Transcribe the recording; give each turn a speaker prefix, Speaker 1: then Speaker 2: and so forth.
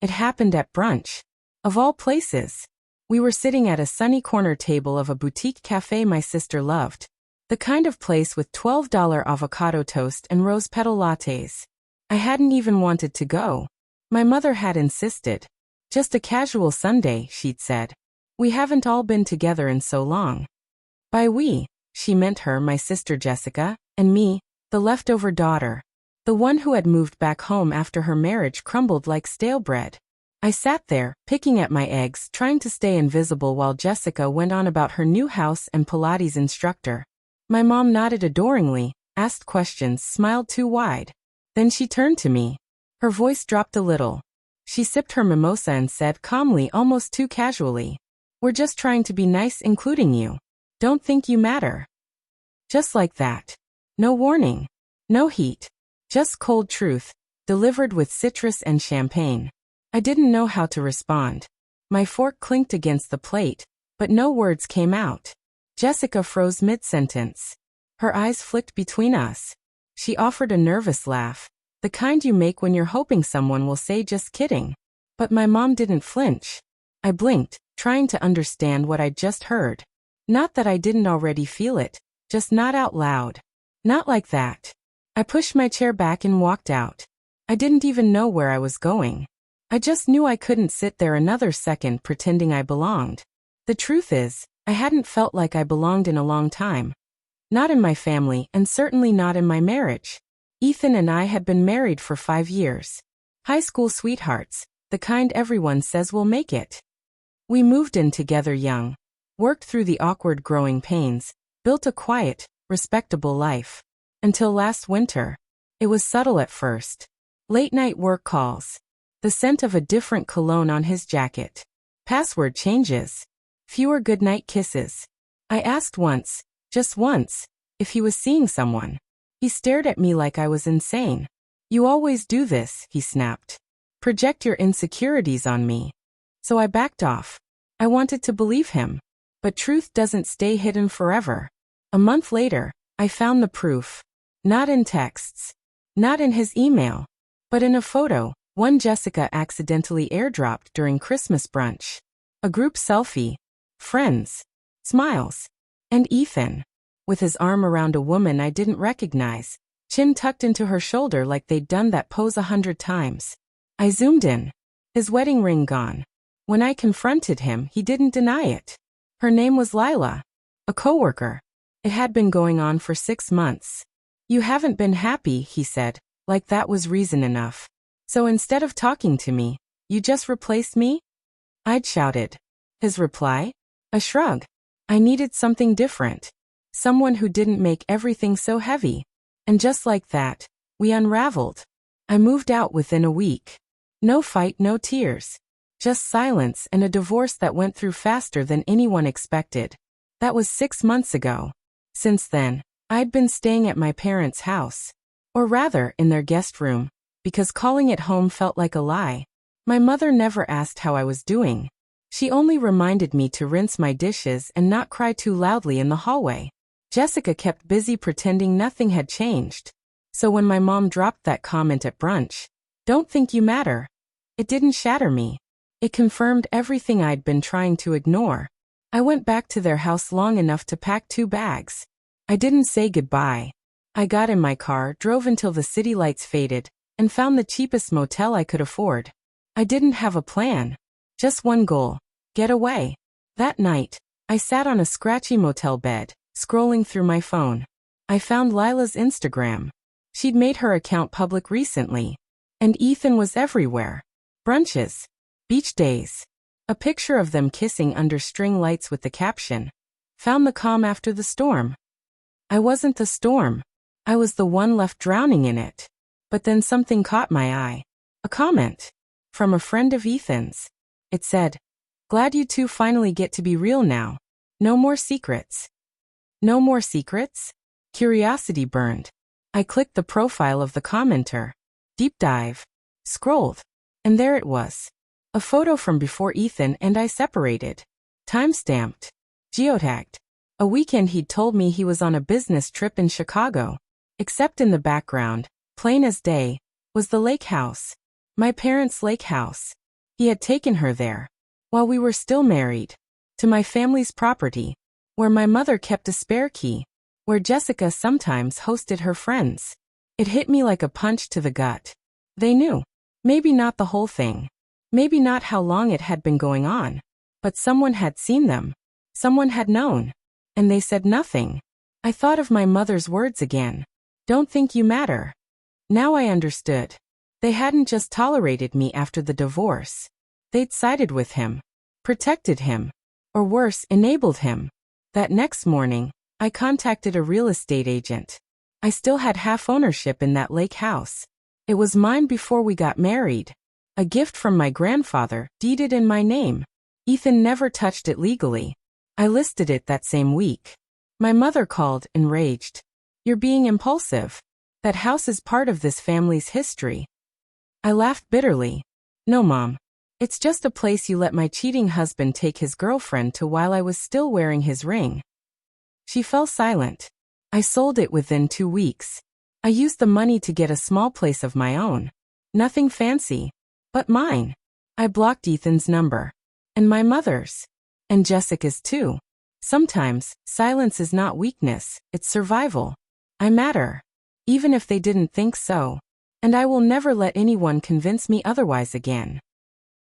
Speaker 1: It happened at brunch. Of all places. We were sitting at a sunny corner table of a boutique cafe my sister loved. The kind of place with $12 avocado toast and rose petal lattes. I hadn't even wanted to go. My mother had insisted. Just a casual Sunday, she'd said. We haven't all been together in so long. By we, she meant her, my sister Jessica, and me, the leftover daughter. The one who had moved back home after her marriage crumbled like stale bread. I sat there, picking at my eggs, trying to stay invisible while Jessica went on about her new house and Pilates instructor. My mom nodded adoringly, asked questions, smiled too wide. Then she turned to me. Her voice dropped a little. She sipped her mimosa and said calmly, almost too casually, "We're just trying to be nice, including you. Don't think you matter." Just like that. No warning. No heat. Just cold truth, delivered with citrus and champagne. I didn't know how to respond. My fork clinked against the plate, but no words came out. Jessica froze mid-sentence. Her eyes flicked between us. She offered a nervous laugh, the kind you make when you're hoping someone will say just kidding. But my mom didn't flinch. I blinked, trying to understand what I'd just heard. Not that I didn't already feel it, just not out loud. Not like that. I pushed my chair back and walked out. I didn't even know where I was going. I just knew I couldn't sit there another second pretending I belonged. The truth is, I hadn't felt like I belonged in a long time. Not in my family, and certainly not in my marriage. Ethan and I had been married for 5 years. High school sweethearts, the kind everyone says will make it. We moved in together young, worked through the awkward growing pains, built a quiet, respectable life. Until last winter. It was subtle at first. Late-night work calls. The scent of a different cologne on his jacket. Password changes. Fewer goodnight kisses. I asked once, just once, if he was seeing someone. He stared at me like I was insane. "You always do this," he snapped. "Project your insecurities on me." So I backed off. I wanted to believe him. But truth doesn't stay hidden forever. A month later, I found the proof. Not in texts. Not in his email. But in a photo, one Jessica accidentally airdropped during Christmas brunch. A group selfie. Friends. Smiles. And Ethan. With his arm around a woman I didn't recognize, chin tucked into her shoulder like they'd done that pose 100 times. I zoomed in. His wedding ring gone. When I confronted him, he didn't deny it. Her name was Lila. A coworker. It had been going on for 6 months. "You haven't been happy," he said, like that was reason enough. "So instead of talking to me, you just replaced me?" I'd shouted. His reply? A shrug. I needed something different. Someone who didn't make everything so heavy. And just like that, we unraveled. I moved out within a week. No fight, no tears. Just silence and a divorce that went through faster than anyone expected. That was 6 months ago. Since then, I'd been staying at my parents' house. Or rather, in their guest room, because calling it home felt like a lie. My mother never asked how I was doing. She only reminded me to rinse my dishes and not cry too loudly in the hallway. Jessica kept busy pretending nothing had changed. So when my mom dropped that comment at brunch, "Don't think you matter," it didn't shatter me. It confirmed everything I'd been trying to ignore. I went back to their house long enough to pack 2 bags. I didn't say goodbye. I got in my car, drove until the city lights faded, and found the cheapest motel I could afford. I didn't have a plan. Just one goal. Get away. That night, I sat on a scratchy motel bed, scrolling through my phone. I found Lila's Instagram. She'd made her account public recently. And Ethan was everywhere. Brunches. Beach days. A picture of them kissing under string lights with the caption, "Found the calm after the storm." I wasn't the storm. I was the one left drowning in it. But then something caught my eye. A comment. From a friend of Ethan's. It said, "Glad you two finally get to be real now. No more secrets." No more secrets? Curiosity burned. I clicked the profile of the commenter. Deep dive. Scrolled. And there it was. A photo from before Ethan and I separated. Time-stamped. Geotagged. A weekend he'd told me he was on a business trip in Chicago. Except in the background, plain as day, was the lake house. My parents' lake house. He had taken her there, while we were still married, to my family's property, where my mother kept a spare key, where Jessica sometimes hosted her friends. It hit me like a punch to the gut. They knew. Maybe not the whole thing. Maybe not how long it had been going on. But someone had seen them. Someone had known. And they said nothing. I thought of my mother's words again. Don't think you matter. Now I understood. They hadn't just tolerated me after the divorce. They'd sided with him. Protected him. Or worse, enabled him. That next morning, I contacted a real estate agent. I still had half ownership in that lake house. It was mine before we got married. A gift from my grandfather, deeded in my name. Ethan never touched it legally. I listed it that same week. My mother called, enraged. You're being impulsive. That house is part of this family's history. I laughed bitterly. No, Mom. It's just a place you let my cheating husband take his girlfriend to while I was still wearing his ring. She fell silent. I sold it within 2 weeks. I used the money to get a small place of my own. Nothing fancy. But mine. I blocked Ethan's number. And my mother's. And Jessica's too. Sometimes, silence is not weakness, it's survival. I matter. Even if they didn't think so. And I will never let anyone convince me otherwise again.